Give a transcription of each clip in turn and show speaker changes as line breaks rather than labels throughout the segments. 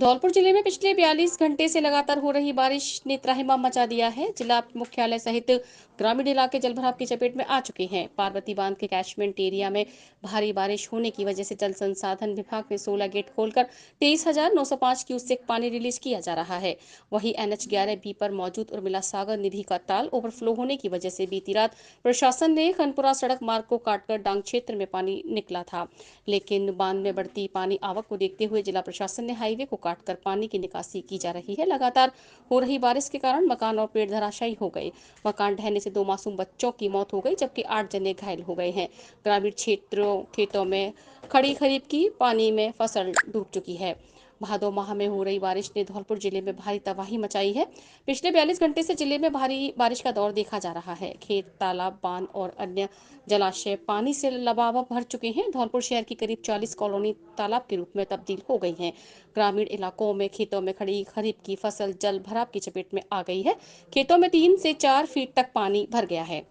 धौलपुर जिले में पिछले 42 घंटे से लगातार हो रही बारिश ने त्राहिमाम मचा दिया है। जिला मुख्यालय सहित ग्रामीण इलाके जलभराव की चपेट में आ चुके हैं। पार्वती बांध के कैचमेंट एरिया में भारी बारिश होने की वजह से जल संसाधन विभाग ने 16 गेट खोलकर 23,905 क्यूसेक पानी रिलीज किया जा रहा है। वहीं NH11B पर मौजूद उर्मिला सागर निधि का ताल ओवरफ्लो होने की वजह से बीती रात प्रशासन ने खनपुरा सड़क मार्ग को काटकर डांग क्षेत्र में पानी निकला था, लेकिन बांध में बढ़ती पानी आवक को देखते हुए जिला प्रशासन ने हाईवे को काटकर पानी की निकासी की जा रही है। लगातार हो रही बारिश के कारण मकान और पेड़ धराशायी हो गए। मकान ढहने से 2 मासूम बच्चों की मौत हो गई, जबकि 8 जने घायल हो गए हैं। ग्रामीण क्षेत्रों खेतों में खड़ी खरीफ की पानी में फसल डूब चुकी है। भादो माह में हो रही बारिश ने धौलपुर जिले में भारी तबाही मचाई है। पिछले 42 घंटे से जिले में भारी बारिश का दौर देखा जा रहा है। खेत, तालाब, बांध और अन्य जलाशय पानी से लबालब भर चुके हैं। धौलपुर शहर की करीब 40 कॉलोनी तालाब के रूप में तब्दील हो गई हैं। ग्रामीण इलाकों में खेतों में खड़ी खरीफ की फसल जल भराव की चपेट में आ गई है। खेतों में 3 से 4 फीट तक पानी भर गया है।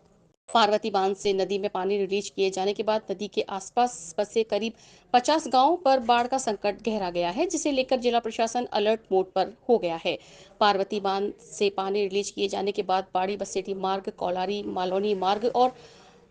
पार्वती बांध से नदी में पानी रिलीज किए जाने के बाद नदी के आसपास बसे करीब 50 गांवों पर बाढ़ का संकट गहरा गया है, जिसे लेकर जिला प्रशासन अलर्ट मोड पर हो गया है। पार्वती बांध से पानी रिलीज किए जाने के बाद बाड़ी बसेटी मार्ग, कौलारी मालोनी मार्ग और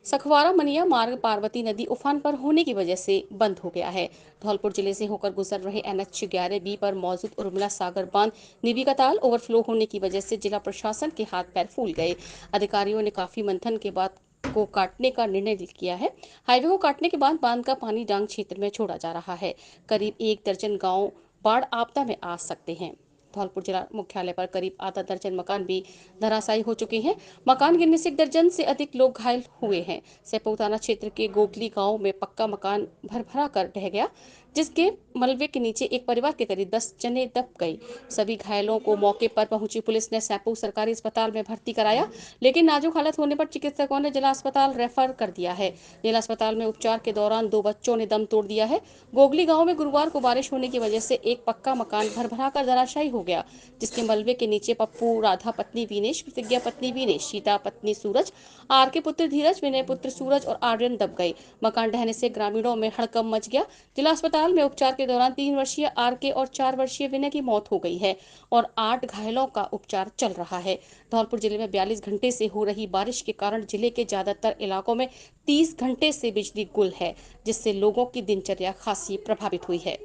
सखवारा मनिया मार्ग पार्वती नदी उफान पर होने की वजह से बंद हो गया है। धौलपुर जिले से होकर गुजर रहे NH11B पर मौजूद उर्मिला सागर बांध निबी का ताल ओवरफ्लो होने की वजह से जिला प्रशासन के हाथ पैर फूल गए। अधिकारियों ने काफी मंथन के बाद को काटने का निर्णय किया है। हाईवे को काटने के बाद बांध का पानी डांग क्षेत्र में छोड़ा जा रहा है। करीब 1 दर्जन गांव बाढ़ आपदा में आ सकते हैं। धौलपुर जिला मुख्यालय पर करीब आधा दर्जन मकान भी धराशायी हो चुके हैं। मकान गिरने से 1 दर्जन से अधिक लोग घायल हुए हैं। सेपऊ थाना क्षेत्र के गोगली गांव में पक्का मकान भरभरा कर ढह गया, जिसके मलबे के नीचे एक परिवार के करीब 10 जने दब गए। सभी घायलों को मौके पर पहुंची पुलिस ने सेपऊ सरकारी अस्पताल में भर्ती कराया, लेकिन नाजुक हालत होने पर चिकित्सकों ने जिला अस्पताल रेफर कर दिया है। जिला अस्पताल में उपचार के दौरान 2 बच्चों ने दम तोड़ दिया है। गोगली गांव में गुरुवार को बारिश होने की वजह से एक पक्का मकान भरभरा कर धराशायी हो गया, जिसके मलबे के नीचे पप्पू, राधा पत्नी वीनेश, प्रतिज्ञा पत्नी वीनेश, सीता पत्नी सूरज, आर के पुत्र धीरज, विनय पुत्र सूरज और आर्यन दब गए। मकान ढहने से ग्रामीणों में हड़कंप मच गया। जिला अस्पताल में उपचार के दौरान 3 वर्षीय आर के और 4 वर्षीय विनय की मौत हो गई है और 8 घायलों का उपचार चल रहा है। धौलपुर जिले में 42 घंटे से हो रही बारिश के कारण जिले के ज्यादातर इलाकों में 30 घंटे से बिजली गुल है, जिससे लोगों की दिनचर्या खासी प्रभावित हुई है।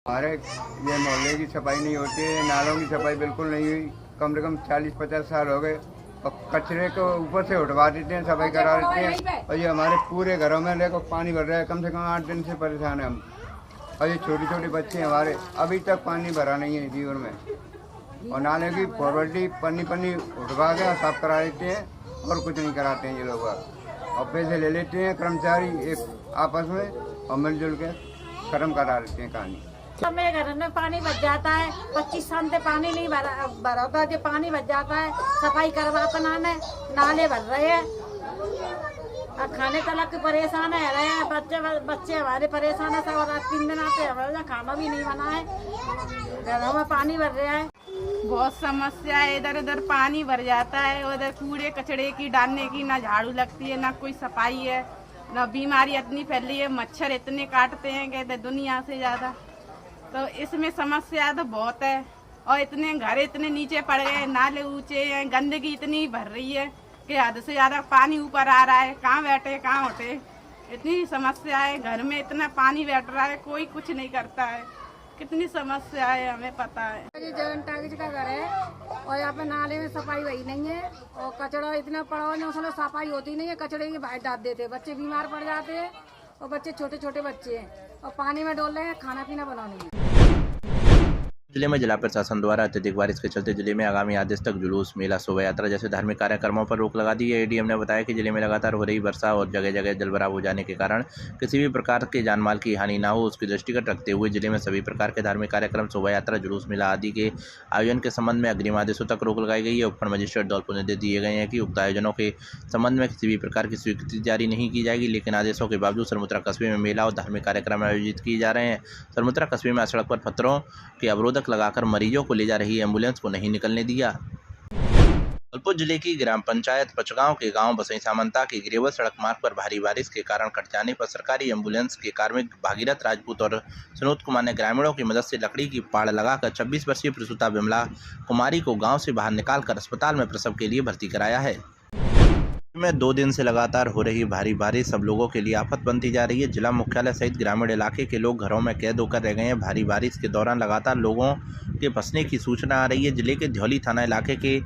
हमारे ये मोहल्ले की सफाई नहीं होती है, नालों की सफाई बिल्कुल नहीं हुई। कम से कम 40-50 साल हो गए और कचरे को ऊपर से उठवा देते हैं, सफाई करा देते हैं। और ये हमारे पूरे घरों में देखो पानी भर रहा है। कम से कम 8 दिन से परेशान है हम। और ये छोटे छोटे बच्चे हमारे अभी तक पानी भरा नहीं है जीवन में। और नाले की फॉर्मेलिटी पन्नी उठवा के और साफ करा देते हैं और कुछ नहीं कराते हैं ये लोग। और पैसे ले लेते हैं कर्मचारी एक आपस में और मिलजुल के खत्म करा देते हैं कहानी।
मेरे घर में पानी बच जाता है, 25 साल से पानी नहीं भरा होता, जो पानी बच जाता है सफाई करवाता नाले भर रहे हैं। और खाने तलक के परेशान है रहे हैं, बच्चे हमारे परेशान है सब। रात 3 दिन आते हैं, खाना भी नहीं बना है, घरों में पानी भर रहा है।
बहुत समस्या है, इधर उधर पानी भर जाता है, उधर कूड़े कचड़े की डालने की ना झाड़ू लगती है, ना कोई सफाई है, ना बीमारी इतनी फैली है, मच्छर इतने काटते हैं कहते दुनिया से ज्यादा। तो इसमें समस्या तो बहुत है। और इतने घर इतने नीचे पड़ गए, नाले ऊंचे हैं, गंदगी इतनी भर रही है कि हद से ज्यादा पानी ऊपर आ रहा है। कहाँ बैठे कहाँ उठे, इतनी समस्या है। घर में इतना पानी बैठ रहा है, कोई कुछ नहीं करता है। कितनी समस्या है हमें पता है।
ये जनता का घर है और यहाँ पे नाले में सफाई वही नहीं है और कचड़ा इतना पड़ा हुआ है, सफाई होती नहीं है। कचड़े की बाहर डाल देते, बच्चे बीमार पड़ जाते हैं और बच्चे छोटे छोटे बच्चे हैं और पानी में डोल रहे हैं, खाना पीना बनाने में।
जिले में जिला प्रशासन द्वारा अत्यधिक बारिश के चलते जिले में आगामी आदेश तक जुलूस, मेला, शोभा यात्रा जैसे धार्मिक कार्यक्रमों पर रोक लगा दी है। एडीएम ने बताया कि जिले में लगातार हो रही वर्षा और जगह जगह जलभराव हो जाने के कारण किसी भी प्रकार के जानमाल की हानि न हो, उसकी दृष्टिगत रखते हुए जिले में सभी प्रकार के धार्मिक कार्यक्रम, शोभा यात्रा, जुलूस, मेला आदि के आयोजन के संबंध में अग्रिम आदेशों तक रोक लगाई गई है। उपखंड मजिस्ट्रेट दौल को निर्देश दिए गए हैं कि उक्त आयोजनों के संबंध में किसी भी प्रकार की स्वीकृति जारी नहीं की जाएगी। लेकिन आदेशों के बावजूद सरमुत्रा कस्बे में मेला और धार्मिक कार्यक्रम आयोजित किए जा रहे हैं। सरमुत्रा कस्बे में सड़क पर पत्थरों के अवरोधक लगाकर मरीजों को ले जा रही एम्बुलेंस को नहीं निकलने दिया। जबलपुर जिले की ग्राम पंचायत पचगांव के गांव बसई सामंता की ग्रेवल सड़क मार्ग पर भारी बारिश के कारण कट जाने पर सरकारी एम्बुलेंस के कार्मिक भागीरथ राजपूत और सुनोद कुमार ने ग्रामीणों की मदद से लकड़ी की पाड़ लगाकर 26 वर्षीय प्रसूता विमला कुमारी को गांव से बाहर निकालकर अस्पताल में प्रसव के लिए भर्ती कराया है। में 2 दिन से लगातार हो रही भारी बारिश सब लोगों के लिए आफत बनती जा रही है। जिला मुख्यालय सहित ग्रामीण इलाके के लोग घरों में कैद होकर रह गए हैं। भारी बारिश के दौरान लगातार लोगों के फंसने की सूचना आ रही है। जिले के धौली थाना इलाके के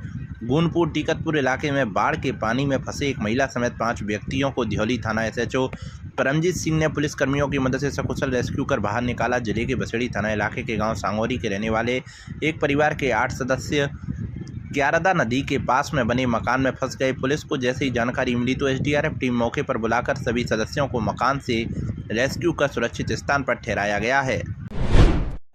गूनपुर टीकतपुर इलाके में बाढ़ के पानी में फंसे एक महिला समेत 5 व्यक्तियों को धौली थाना एसएचओ परमजीत सिंह ने पुलिस कर्मियों की मदद से सकुशल रेस्क्यू कर बाहर निकाला। जिले के बसेड़ी थाना इलाके के गाँव सांगोरी के रहने वाले एक परिवार के 8 सदस्य ग्यारदा नदी के पास में बने मकान में फंस गए। पुलिस को जैसे ही जानकारी मिली तो एसडीआरएफ टीम मौके पर बुलाकर सभी सदस्यों को मकान से रेस्क्यू कर सुरक्षित स्थान पर ठहराया गया है।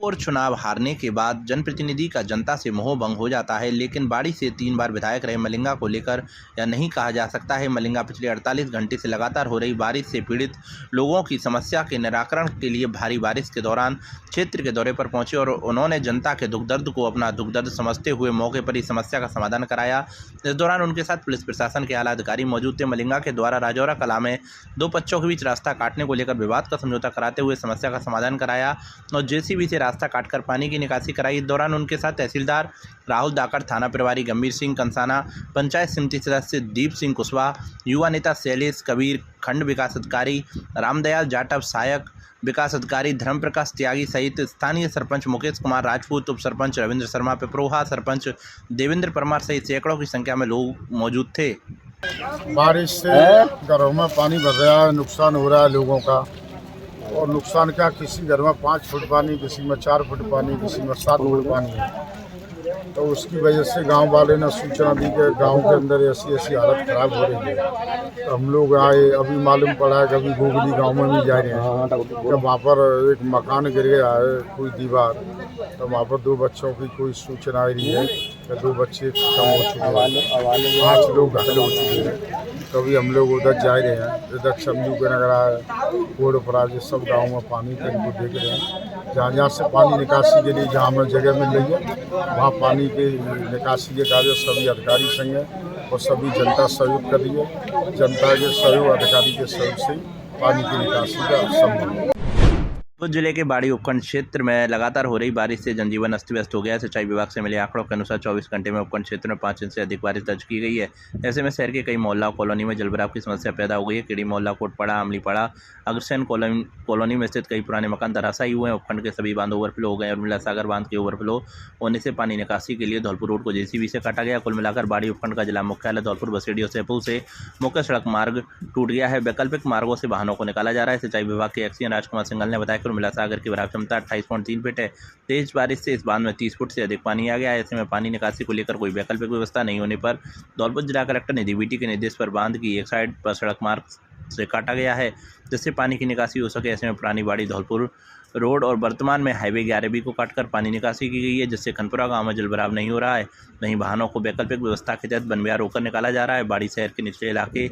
और चुनाव हारने के बाद जनप्रतिनिधि का जनता से मोह भंग हो जाता है, लेकिन बाड़ी से 3 बार विधायक रहे मलिंगा को लेकर यह नहीं कहा जा सकता है। मलिंगा पिछले 48 घंटे से लगातार हो रही बारिश से पीड़ित लोगों की समस्या के निराकरण के लिए भारी बारिश के दौरान क्षेत्र के दौरे पर पहुंचे और उन्होंने जनता के दुख दर्द को अपना दुख दर्द समझते हुए मौके पर इस समस्या का समाधान कराया। इस दौरान उनके साथ पुलिस प्रशासन के आला अधिकारी मौजूद थे। मलिंगा के द्वारा राजौरा कला में 2 पक्षों के बीच रास्ता काटने को लेकर विवाद का समझौता कराते हुए समस्या का समाधान कराया और जेसीबी से रास्ता काटकर पानी की निकासी कराई। इस दौरान उनके साथ तहसीलदार राहुल दाकड़, थाना प्रभारी गंभीर सिंह कंसाना, पंचायत समिति सदस्य दीप सिंह कुशवाहा, युवा नेता शैलेश कबीर, खंड विकास अधिकारी रामदयाल जाटव, सहायक विकास अधिकारी धर्म प्रकाश त्यागी सहित स्थानीय सरपंच मुकेश कुमार राजपूत, उप सरपंच रविंद्र शर्मा, पिपरोहा सरपंच देवेंद्र परमार सहित सैकड़ों की संख्या में लोग मौजूद थे।
बारिश से घरों में पानी भर रहा है, नुकसान हो रहा है लोगों का। और नुकसान क्या, किसी घर में 5 फुट पानी, किसी में 4 फुट पानी, किसी में 7 फुट पानी है। तो उसकी वजह से गांव वाले ने सूचना दी कि गांव के अंदर ऐसी ऐसी हालत खराब हो रही है। तो हम लोग आए, अभी मालूम पड़ा है कि अभी गोगली गांव में भी जा रहे हैं कि वहाँ पर एक मकान गिर गया है, कोई दीवार। तो वहाँ पर 2 बच्चों की कोई सूचना आ रही है कि 2 बच्चे कम हो चुके हैं, 5 लोग घायल हो चुके हैं। तो अभी हम लोग उधर जा रहे हैं, इधर चमजू के नगर कोड अपराध सब गाँव में पानी के इनको देख रहे हैं। जहाँ से पानी निकासी के लिए जहाँ हमें जगह मिल रही है वहाँ पानी के निकासी के कार्य सभी अधिकारी संग है और सभी जनता सहयोग कर रही है। जनता के सहयोग, अधिकारी के सहयोग से पानी की निकासी का संभव है।
तो जिले के बाड़ी उपखंड क्षेत्र में लगातार हो रही बारिश से जनजीवन अस्त व्यस्त हो गया है। सिंचाई विभाग से मिले आंकड़ों के अनुसार 24 घंटे में उपखंड क्षेत्र में 5 इंच से अधिक बारिश दर्ज की गई है। ऐसे में शहर के कई मोहल्ला कॉलोनी में जलभराव की समस्या पैदा हो गई है। किड़ी मोहल्ला, कोटपाड़ा, आमलीपाड़ा, अग्रसेन कॉलोनी में स्थित कई पुराने मकान धराशायी हुए हैं। उपखंड के सभी बांध ओवरफ्लो हो गए और मिला सागर बांध के ओवरफ्लो होने से पानी निकासी के लिए धौलपुर रोड को जेसीबी से काटा गया। कुल मिलाकर बाड़ी उपखंड का जिला मुख्यालय धौलपुर, बसेड़ी और सेपुल से मुख्य सड़क मार्ग टूट गया है। वैकल्पिक मार्गों से वाहनों को निकाला जा रहा है। सिंचाई विभाग के एक्सीएन राजकुमार सिंघल ने बताया कि मिला सागर की क्षमता 28.3 फीट है। तेज बारिश से इस बांध में 30 फुट से अधिक पानी आ गया है। ऐसे में पानी निकासी को लेकर कोई वैकल्पिक व्यवस्था नहीं होने पर धौलपुर जिला कलेक्टर निधि बीटी के निर्देश पर बांध की एक साइड पर सड़क मार्ग से काटा गया है, जिससे पानी की निकासी हो सके। ऐसे में पुरानी बाड़ी धौलपुर रोड और वर्तमान में हाईवे 11B को काटकर पानी निकासी की गई है, जिससे खनपुरा गांव में जलभराव नहीं हो रहा है। वहीं वाहनों को वैकल्पिक व्यवस्था के तहत बनबियार होकर निकाला जा रहा है। बाड़ी शहर के निचले इलाके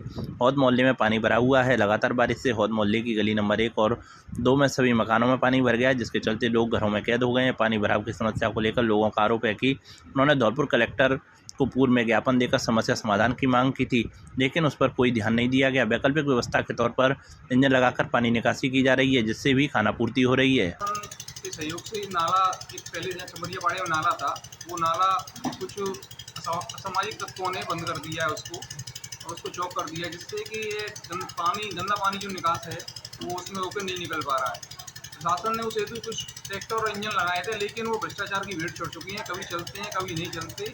हौद मोहल्ले में पानी भरा हुआ है। लगातार बारिश से हौद मोहल्ले की गली नंबर 1 और 2 में सभी मकानों में पानी भर गया है, जिसके चलते लोग घरों में कैद हो गए हैं। पानी भराव की समस्या को लेकर लोगों का आरोप है कि उन्होंने धौलपुर कलेक्टर को पूर्व में ज्ञापन देकर समस्या समाधान की मांग की थी, लेकिन उस पर कोई ध्यान नहीं दिया गया। वैकल्पिक व्यवस्था के तौर पर इंजन लगाकर पानी निकासी की जा रही है, जिससे भी खाना पूर्ति हो रही है।
के सहयोग से नाला, एक पहले जहाँ चमरिया पाड़े में नाला था, वो नाला कुछ असामाजिक तत्वों ने बंद कर दिया है उसको, और उसको चौक कर दिया है, जिससे कि ये गंदा पानी जो निकास है वो उसमें होकर नहीं निकल पा रहा है। प्रशासन ने उस हेतु कुछ ट्रैक्टर और इंजन लगाए थे, लेकिन वो भ्रष्टाचार की भीड़ छोड़ चुकी हैं। कभी चलते हैं, कभी नहीं चलते।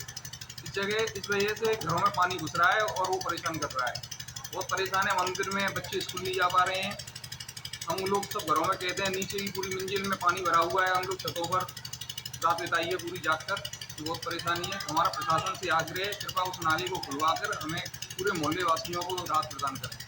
इस वजह से घरों में पानी घुस रहा है और वो परेशान कर रहा है। बहुत परेशान है। मंदिर में बच्चे स्कूल नहीं जा पा रहे हैं। हम लोग सब घरों में कहते हैं, नीचे की पूरी मंजिल में पानी भरा हुआ है। हम लोग छतों पर रात बिताई है पूरी जागकर। बहुत परेशानी है। हमारा प्रशासन से आग्रह है, कृपया उस नाली को खुलवाकर हमें पूरे मोहल्ले वासियों को राहत प्रदान करें।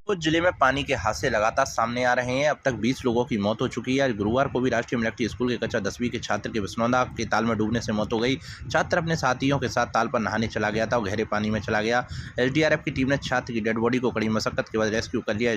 कुछ जिले में पानी के हादसे लगातार सामने आ रहे हैं। अब तक 20 लोगों की मौत हो चुकी है। आज गुरुवार को भी राष्ट्रीय मिलिट्री स्कूल के कक्षा 10वीं के छात्र के बिस्नौदा के ताल में डूबने से मौत हो गई। छात्र अपने साथियों के साथ ताल पर नहाने चला गया था और गहरे पानी में चला गया। एसडीआरएफ की टीम ने छात्र की डेड बॉडी को कड़ी मशक्कत के बाद रेस्क्यू कर लिया।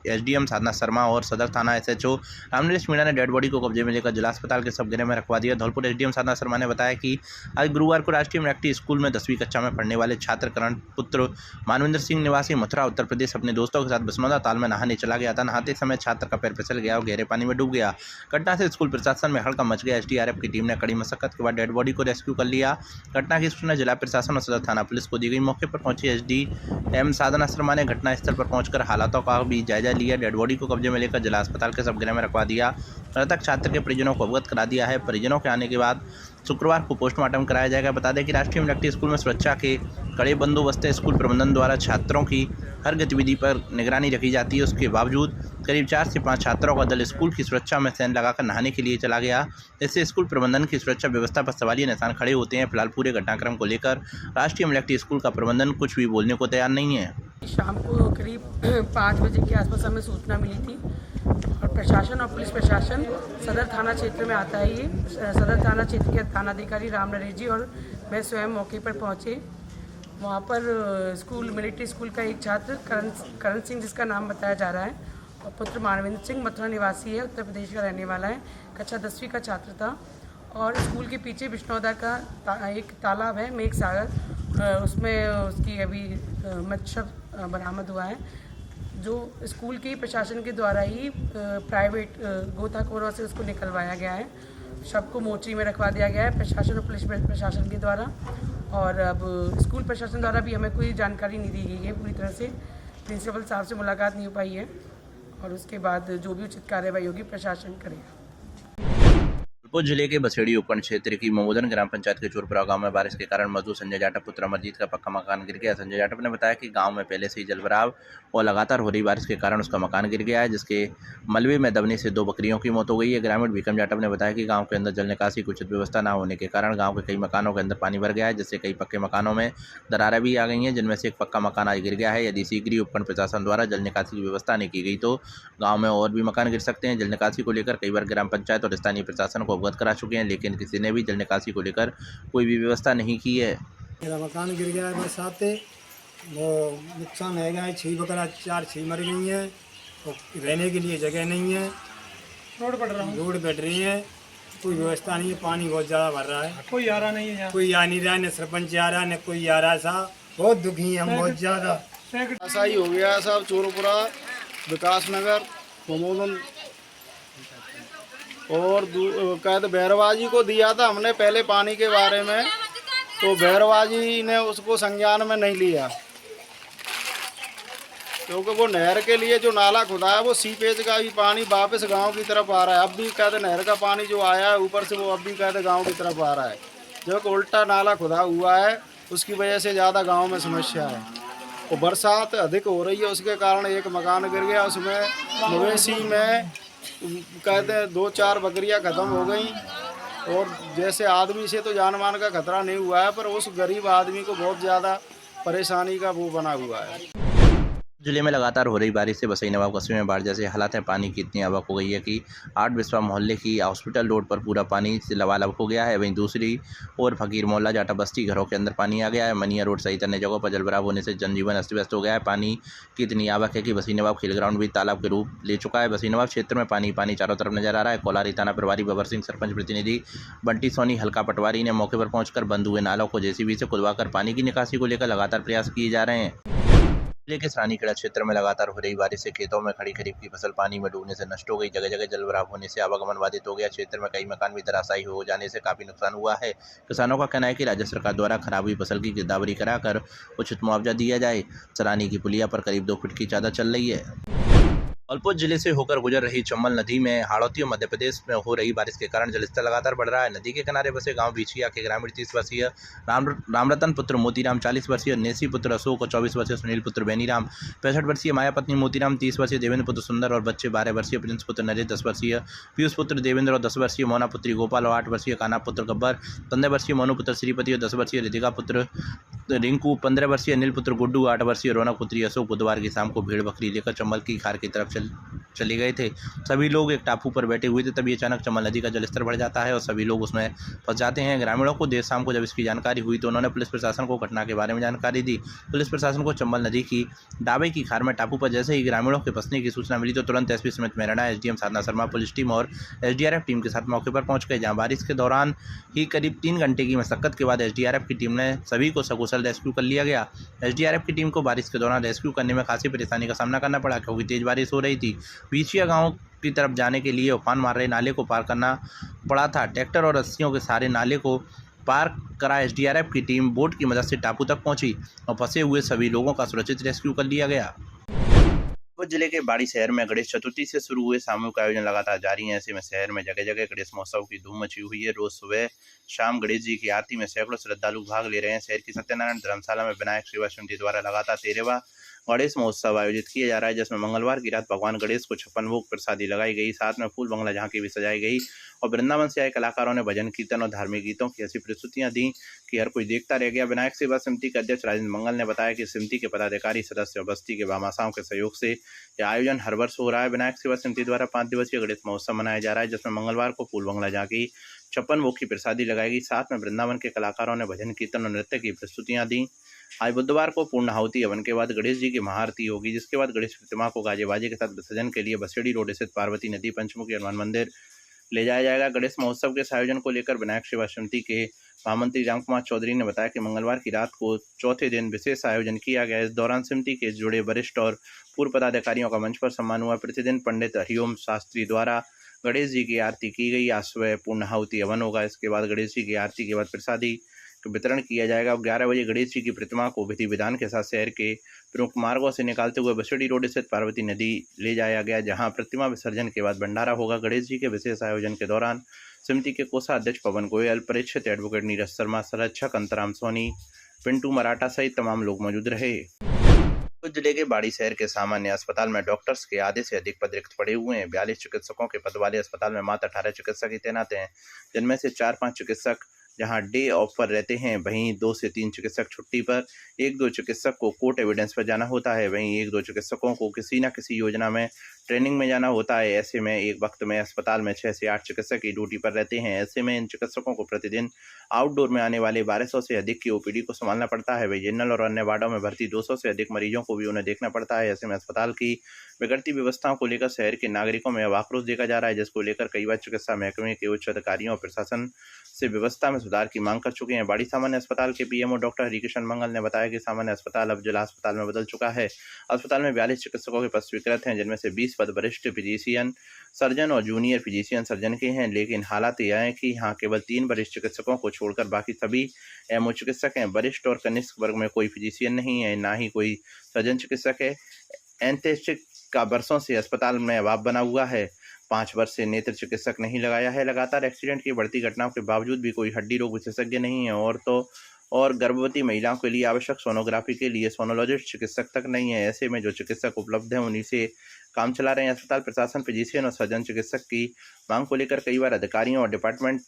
एसडीएम साधना शर्मा और सदर थाना एसएचओ रामनीश मीणा ने डेड बॉडी को कब्जे में लेकर जिला अस्पताल के सबगृह में रखवा दिया। धौलपुर एसडीएम साधना शर्मा ने बताया कि आज गुरुवार को राष्ट्रीय मिलिट्री स्कूल में 10वीं कक्षा में पढ़ने वाले छात्र करण पुत्र मानवेंद्र सिंह निवासी मथुरा उत्तर प्रदेश अपने दोस्तों के साथ बिस्नौदा ताल में नहाने चला गया था। नहाते समय छात्र का पैर फिसल गया और गहरे पानी में डूब गया। घटना से स्कूल प्रशासन में हड़कंप मच गया। एसडीआरएफ की टीम ने कड़ी मशक्कत के बाद डेड बॉडी को रेस्क्यू कर लिया। घटना की सूचना जिला प्रशासन और सदर थाना पुलिस को दी गई। मौके पर पहुंची एसडीएम साधना शर्मा ने घटना स्थल पर पहुंचकर हालातों का भी जायजा लिया। डेड बॉडी को कब्जे में लेकर जिला अस्पताल के सबगृह में रखवा दिया। मृतक छात्र के परिजनों को अवगत करा दिया है। परिजनों के आने के बाद शुक्रवार को पोस्टमार्टम कराया जाएगा। बता दें कि राष्ट्रीय मिलिट्री स्कूल में सुरक्षा के कड़े बंदोबस्त है। स्कूल प्रबंधन द्वारा छात्रों की हर गतिविधि पर निगरानी रखी जाती है। उसके बावजूद करीब 4 से 5 छात्रों का दल स्कूल की सुरक्षा में सेंध लगाकर नहाने के लिए चला गया। इससे स्कूल प्रबंधन की सुरक्षा व्यवस्था पर सवालिया निशान खड़े होते हैं। फिलहाल पूरे घटनाक्रम को लेकर राष्ट्रीय मिलिट्री स्कूल का प्रबंधन कुछ भी बोलने को तैयार नहीं है।
शाम को करीब 5 बजे के आसपास हमें सूचना मिली थी और प्रशासन और पुलिस प्रशासन सदर थाना क्षेत्र में आता है। ये सदर थाना क्षेत्र के थानाधिकारी राम नरेश जी और मैं स्वयं मौके पर पहुंचे। वहां पर मिलिट्री स्कूल का एक छात्र करण सिंह, जिसका नाम बताया जा रहा है, और पुत्र मानवेंद्र सिंह मथुरा निवासी है, उत्तर प्रदेश का रहने वाला है, कक्षा 10वीं का छात्र था। और स्कूल के पीछे बिश्नौदा का एक तालाब है, मेघ सागर, उसमें उसकी अभी मच्छर बरामद हुआ है, जो स्कूल के प्रशासन के द्वारा ही प्राइवेट गोताखोरों से उसको निकलवाया गया है। शव को मोर्चरी में रखवा दिया गया है प्रशासन और पुलिस प्रशासन के द्वारा। और अब स्कूल प्रशासन द्वारा भी हमें कोई जानकारी नहीं दी गई है पूरी तरह से। प्रिंसिपल साहब से मुलाकात नहीं हो पाई है और उसके बाद जो भी उचित कार्रवाई होगी प्रशासन करेगा।
धौलपुर जिले के बसेड़ी उपखंड क्षेत्र की ममोदन ग्राम पंचायत के चोरपुरा गांव में बारिश के कारण मजदूर संजय जाटव पुत्र अमरजीत का पक्का मकान गिर गया। संजय जाटव ने बताया कि गांव में पहले से ही जलभराव और लगातार हो रही बारिश के कारण उसका मकान गिर गया है, जिसके मलबे में दबने से 2 बकरियों की मौत हो गई है। ग्रामीण भीकम जाटव ने बताया कि गाँव के अंदर जल निकासी की उचित व्यवस्था न होने के कारण गाँव के कई मकानों के अंदर पानी भर गया है, जिससे कई पक्के मकानों में दरारें भी आ गई हैं, जिनमें से एक पक्का मकान आज गिर गया है। यदि शीघ्र ही उपखंड प्रशासन द्वारा जल निकासी की व्यवस्था नहीं की गई तो गाँव में और भी मकान गिर सकते हैं। जल निकासी को लेकर कई बार ग्राम पंचायत और स्थानीय प्रशासन को अवगत करा चुके हैं, लेकिन किसी ने भी जल निकासी को लेकर कोई भी व्यवस्था नहीं की है।
मेरा मकान गिर गया है बरसात से, वो नुकसान है गया है। 6 बकरा 4 6 मर गई हैं और रहने के लिए जगह नहीं है। रोड बढ़ रही है, कोई व्यवस्था नहीं है। पानी बहुत ज़्यादा भर रहा है, कोई आ रहा नहीं है, कोई आ नहीं रहा है, न सरपंच आ रहा है न कोई आ रहा है। साहब बहुत दुखी हैं हम बहुत ज़्यादा।
ऐसा ही हो गया है साहब। चोरपुरा, विकास नगर, ममोदन और कहते भैरवाजी को दिया था हमने पहले पानी के बारे में, तो भैरवाजी ने उसको संज्ञान में नहीं लिया, क्योंकि वो नहर के लिए जो नाला खुदा है वो सीपेज का ही पानी वापस गांव की तरफ आ रहा है। अब भी कहते नहर का पानी जो आया है ऊपर से वो अब भी कहते गांव की तरफ आ रहा है, जो कि उल्टा नाला खुदा हुआ है, उसकी वजह से ज़्यादा गांव में समस्या है। और बरसात अधिक हो रही है, उसके कारण एक मकान गिर गया, उसमें मवेशी में कहते हैं 2-4 बकरियां ख़त्म हो गई। और जैसे आदमी से तो जान मान का खतरा नहीं हुआ है, पर उस गरीब आदमी को बहुत ज़्यादा परेशानी का वो बना हुआ है।
जिले में लगातार हो रही बारिश से बसई नवाब कस्बे में बाढ़ जैसे हालात हैं। पानी की इतनी आवक हो गई है कि 8 बिस्वा मोहल्ले की हॉस्पिटल रोड पर पूरा पानी से लबालब हो गया है। वहीं दूसरी ओर फकीर मोहल्ला जाटा बस्ती घरों के अंदर पानी आ गया है। मनिया रोड सहित अन्य जगहों पर जलभराव होने से जनजीवन अस्त व्यस्त हो गया है। पानी की इतनी आवक है कि बसई नवाब खेल ग्राउंड भी तालाब के रूप ले चुका है। बसई नवाब क्षेत्र में पानी पानी चारों तरफ नजर आ रहा है। कोलारी थाना प्रभारी बबर सिंह, सरपंच प्रतिनिधि बंटी सोनी, हल्का पटवारी ने मौके पर पहुंचकर बंद हुए नालों को जेसीबी से खुदवाकर पानी की निकासी को लेकर लगातार प्रयास किए जा रहे हैं। जिले के सरानीखेड़ा क्षेत्र में लगातार हो रही बारिश से खेतों में खड़ी खरीफ की फसल पानी में डूबने से नष्ट हो गई। जगह जगह जलभराव होने से आवागमन बाधित हो गया। क्षेत्र में कई मकान भी धराशायी हो जाने से काफी नुकसान हुआ है। किसानों का कहना है कि राज्य सरकार द्वारा खराब हुई फसल की गिरदावरी कराकर उचित मुआवजा दिया जाए। सरानी की पुलिया पर करीब 2 फुट की चादर चल रही है। धौलपुर जिले से होकर गुजर रही चंबल नदी में हाड़ौती मध्य प्रदेश में हो रही बारिश के कारण जलस्तर लगातार बढ़ रहा है। नदी के किनारे बसे गांव बिछिया के ग्रामीण 30 वर्षीय रामरतन पुत्र मोतीराम, 40 वर्षीय नेसी पुत्र अशोक और 24 वर्षीय सुनील पुत्र बेनीराम, 65 वर्षीय माया पत्नी मोतीराम, 30 वर्षीय देवेंद्र पुत्र सुंदर और बच्चे 12 वर्षीय प्रिंस पुत्र नरेश, 10 वर्षीय पीयूष पुत्र देवेंद्र और 10 वर्षीय मोना पुत्री गोपाल और 8 वर्षीय काना पुत्र गब्बर, 15 वर्षीय मोनू पुत्र श्रीपति और 10 वर्षीय रितिका पुत्र रिंकू, 15 वर्षीय अनिल पुत्र गुड्डू, 8 वर्षीय रौनक पुत्री अशोक बुधवार की शाम को भेड़ बकरी लेकर चंबल की खार की तरफ चले गए थे। सभी लोग एक टापू पर बैठे हुए थे, तभी अचानक चंबल नदी का जलस्तर बढ़ जाता है और सभी लोग उसमें फंस जाते हैं। ग्रामीणों को देर शाम को जब इसकी जानकारी हुई तो उन्होंने पुलिस प्रशासन को घटना के बारे में जानकारी दी। पुलिस प्रशासन को चंबल नदी की डाबे की खार में टापू पर जैसे ही ग्रामीणों के फंसने की सूचना मिली तो तुरंत एसपी सुमित मेहरा, एसडीएम साधना शर्मा, पुलिस टीम और एसडीआरएफ टीम के साथ मौके पर पहुंच गए, जहां बारिश के दौरान ही करीब 3 घंटे की मशक्कत के बाद एसडीआरएफ की टीम ने सभी को सकुशल रेस्क्यू कर लिया गया। एसडीआरएफ की टीम को बारिश के दौरान रेस्क्यू करने में खासी परेशानी का सामना करना पड़ा, क्योंकि तेज बारिश हो रही थी। बिछिया गांव की तरफ जाने के लिए उफान मार रहे नाले को पार करना पड़ा था। ट्रैक्टर और रस्सियों के सहारे नाले को पार करा एसडीआरएफ की टीम बोट की मदद से टापू तक पहुंची और फंसे हुए सभी लोगों का सुरक्षित रेस्क्यू कर लिया गया। जिले के बाड़ी शहर में गणेश चतुर्थी से शुरू हुए सामूहिक आयोजन लगातार जारी हैं। ऐसे में शहर में जगह जगह गणेश महोत्सव की धूम मची हुई है। रोज सुबह शाम गणेश जी की आरती में सैकड़ों श्रद्धालु भाग ले रहे हैं। शहर की सत्यनारायण धर्मशाला में विनायक सेवा समिति द्वारा लगातार 13वां गणेश महोत्सव आयोजित किया जा रहा है, जिसमें मंगलवार की रात भगवान गणेश को 56 भोग प्रसादी लगाई गई। साथ में फूल बंगला झांकी भी सजाई गई और वृंदावन से आए कलाकारों ने भजन कीर्तन और धार्मिक गीतों की ऐसी प्रस्तुतियां दी कि हर कोई देखता रह गया। विनायक सेवा समिति के अध्यक्ष राजेंद्र मंगल ने बताया कि समिति के पदाधिकारी सदस्य और बस्ती के भामाशाहों के सहयोग से यह आयोजन हर वर्ष हो रहा है। विनायक सेवा समिति द्वारा 5 दिवसीय गणेश महोत्सव मनाया जा रहा है, जिसमें मंगलवार को फूल बंगला झांकी 56 भोग की प्रसादी लगाई गई। साथ में वृंदावन के कलाकारों ने भजन कीर्तन और नृत्य की प्रस्तुतियां दी। आज बुधवार को पूर्णाहुति हवन के बाद गणेश जी की महाआरती होगी, जिसके बाद गणेश प्रतिमा को गाजे बाजे के साथ विसर्जन के लिए बसेड़ी रोड स्थित पार्वती नदी पंचमुखी हनुमान मंदिर ले जाया जाएगा। गणेश महोत्सव के आयोजन को लेकर विनायक सेवा समिति के महामंत्री रामकुमार चौधरी ने बताया कि मंगलवार की रात को चौथे दिन विशेष आयोजन किया गया। इस दौरान समिति के जुड़े वरिष्ठ और पूर्व पदाधिकारियों का मंच पर सम्मान हुआ। प्रतिदिन पंडित हरिओम शास्त्री द्वारा गणेश जी की आरती की गई। आज सुबह पूर्णाहुति हवन होगा। इसके बाद गणेश जी की आरती के बाद प्रसादी वितरण किया जाएगा। 11 बजे गणेश जी की प्रतिमा को विधि विधान के साथ शहर के प्रमुख मार्गों से निकालते हुए बसेड़ी रोड स्थित पार्वती नदी ले जाया गया, जहां प्रतिमा विसर्जन के बाद भंडारा होगा। गणेश जी के विशेष आयोजन के दौरान समिति के कोषाध्यक्ष पवन गोयल, परीक्षित एडवोकेट नीरज शर्मा, संरक्षक अंतराम सोनी, पिंटू मराठा सहित तमाम लोग मौजूद रहे। जिले के बाड़ी शहर के सामान्य अस्पताल में डॉक्टर्स के आधे से अधिक पद रिक्त पड़े हुए हैं। 42 चिकित्सकों के पद वाले अस्पताल में मात्र 18 चिकित्सक ही तैनात हैं, जिनमें से 4-5 चिकित्सक जहां डे ऑफ पर रहते हैं, वहीं 2 से 3 चिकित्सक छुट्टी पर, 1-2 चिकित्सक को कोर्ट एविडेंस पर जाना होता है, वहीं 1-2 चिकित्सकों को किसी न किसी योजना में ट्रेनिंग में जाना होता है। ऐसे में एक वक्त में अस्पताल में 6 से 8 चिकित्सक ही ड्यूटी पर रहते हैं। ऐसे में इन चिकित्सकों को प्रतिदिन आउटडोर में आने वाले 1200 से अधिक की ओपीडी को संभालना पड़ता है। वही जनरल और अन्य वार्डों में भर्ती 200 से अधिक मरीजों को भी उन्हें देखना पड़ता है। ऐसे में अस्पताल की बिगड़ती व्यवस्थाओं को लेकर शहर के नागरिकों में अब आक्रोश देखा जा रहा है, जिसको लेकर कई बार चिकित्सा महकमे के उच्च अधिकारियों और प्रशासन से व्यवस्था में सुधार की मांग कर चुके हैं। बाड़ी सामान्य अस्पताल के पीएमओ डॉक्टर हरिकिशन मंगल ने बताया कि सामान्य अस्पताल अब जिला अस्पताल में बदल चुका है। अस्पताल में 42 चिकित्सकों के पद स्वीकृत हैं, जिनमें से 20 पद वरिष्ठ फिजिशियन सर्जन और जूनियर फिजिशियन सर्जन के हैं। लेकिन हालात यह है कि यहाँ केवल 3 वरिष्ठ चिकित्सकों को छोड़कर बाकी सभी एमओ चिकित्सक हैं। वरिष्ठ और कनिष्ठ वर्ग में कोई फिजिशियन नहीं है, ना ही कोई सर्जन चिकित्सक है। एनेस्थेटिक का वर्षों से अस्पताल में अभाव बना हुआ है। 5 वर्ष से नेत्र चिकित्सक नहीं लगाया है। लगातार एक्सीडेंट की बढ़ती घटनाओं के बावजूद भी कोई हड्डी रोग विशेषज्ञ नहीं है। और गर्भवती महिलाओं के लिए आवश्यक सोनोग्राफी के लिए सोनोलॉजिस्ट चिकित्सक तक नहीं है। ऐसे में जो चिकित्सक उपलब्ध हैं उन्हीं से काम चला रहे हैं। अस्पताल प्रशासन फिजिशियन और सर्जन चिकित्सक की मांग को लेकर कई बार अधिकारियों और डिपार्टमेंट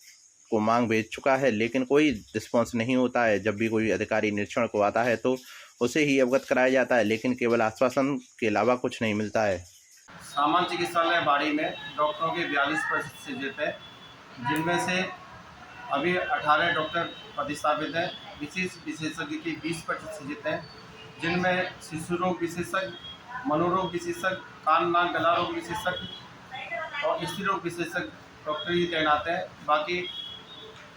को मांग भेज चुका है, लेकिन कोई रिस्पॉन्स नहीं होता है। जब भी कोई अधिकारी निरीक्षण को आता है तो उसे ही अवगत कराया जाता है, लेकिन केवल आश्वासन के अलावा कुछ नहीं मिलता है।
सामान्य चिकित्सालय बाड़ी में डॉक्टरों के 42% सृजित है, जिनमें से अभी 18 डॉक्टर प्रतिस्थापित हैं। विशेष विशेषज्ञ की 20% सृजित हैं, जिनमें शिशु रोग विशेषज्ञ, मनोरोग विशेषज्ञ, कान नाक गला रोग विशेषज्ञ और स्त्री रोग विशेषज्ञ डॉक्टर ही तैनात हैं। बाकी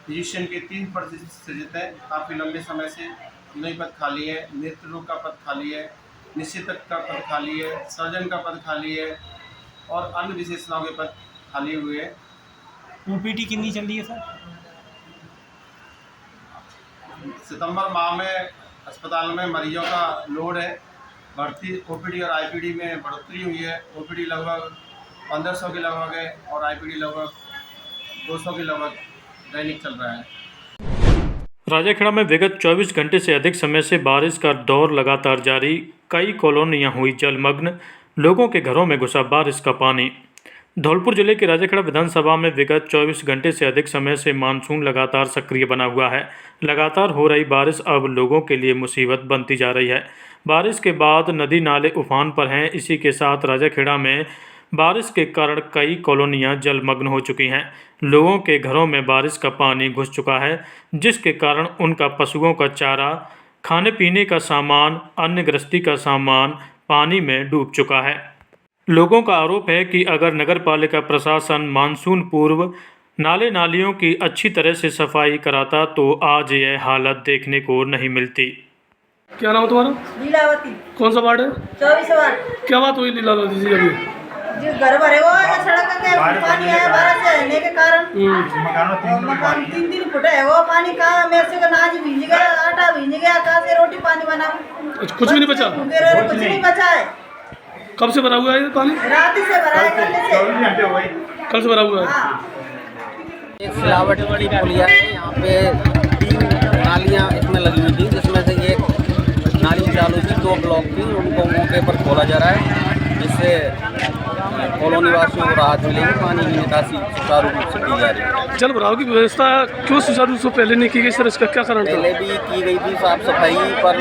फिजिशियन के 3% सृजित हैं। काफ़ी लंबे समय से नई पद खाली है। नेत्र रोग का पद खाली है, निश्चितक का पद खाली है, सर्जन का पद खाली है और अन्य विशेषज्ञों के पद खाली हुए हैं।
ओपीडी कितनी चल रही है सर?
सितंबर माह में अस्पताल में मरीजों का लोड है। भर्ती ओपीडी और आईपीडी में बढ़ोतरी हुई है। ओपीडी लगभग 1500 के लगभग है और आईपीडी लगभग 200 के लगभग दैनिक चल रहा है।
राजाखेड़ा में विगत 24 घंटे से अधिक समय से बारिश का दौर लगातार जारी। कई कॉलोनियां हुई जलमग्न, लोगों के घरों में घुसा बारिश का पानी। धौलपुर जिले के राजाखेड़ा विधानसभा में विगत 24 घंटे से अधिक समय से मानसून लगातार सक्रिय बना हुआ है। लगातार हो रही बारिश अब लोगों के लिए मुसीबत बनती जा रही है। बारिश के बाद नदी नाले उफान पर हैं। इसी के साथ राजाखेड़ा में बारिश के कारण कई कॉलोनियां जलमग्न हो चुकी हैं। लोगों के घरों में बारिश का पानी घुस चुका है, जिसके कारण उनका पशुओं का चारा, खाने पीने का सामान, अन्य गृहस्थी का सामान पानी में डूब चुका है। लोगों का आरोप है कि अगर नगर पालिका प्रशासन मानसून पूर्व नाले नालियों की अच्छी तरह से सफाई कराता तो आज यह हालत देखने को नहीं मिलती।
क्या नाम है तुम्हारा?
लीलावती।
कौन सा वार्ड है?
24 वार्ड।
क्या बात हुई लीलावती जी अभी?
जो घर भरे वो सड़क के पानी आया बारिश से रहने के कारण मकान 3 फुट है। वो पानी कहाँ मेरे से अनाज भीज गया, आटा भीज गया, कहाँ से रोटी पानी बनाऊं?
कुछ भी नहीं बचा?
कुछ नहीं बचा है।
कब से भरा हुआ है ये पानी?
रात से भरा है,
कल से भरा हुआ है।
एक सिलावट की पुलिया है, यहाँ पे 3 नालियाँ इसमें लगी हुई थी, जिसमें से एक नाली चालू थी, 2 ब्लॉक थी। उनको मौके पर खोला जा रहा है, जिससे कॉलोनी वासियों को राहत मिलेगी। पानी की निकासी सुचारू रूप से की जा रही है।
जल भराव की व्यवस्था क्यों सुचारू रूप से पहले नहीं की गई सर? इसका क्या कारण था?
पहले भी की गई थी साफ सफाई, पर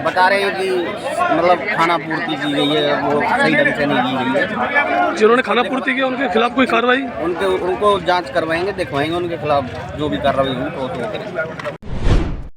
बता रहे हैं कि मतलब खाना पूर्ति की गई है, वो सही ढंग से नहीं की गई है।
जिन्होंने खाना पूर्ति की उनके खिलाफ कोई कार्रवाई?
उनको जांच करवाएंगे, दिखवाएंगे उनके खिलाफ जो भी कार्रवाई हुई तो करेंगे।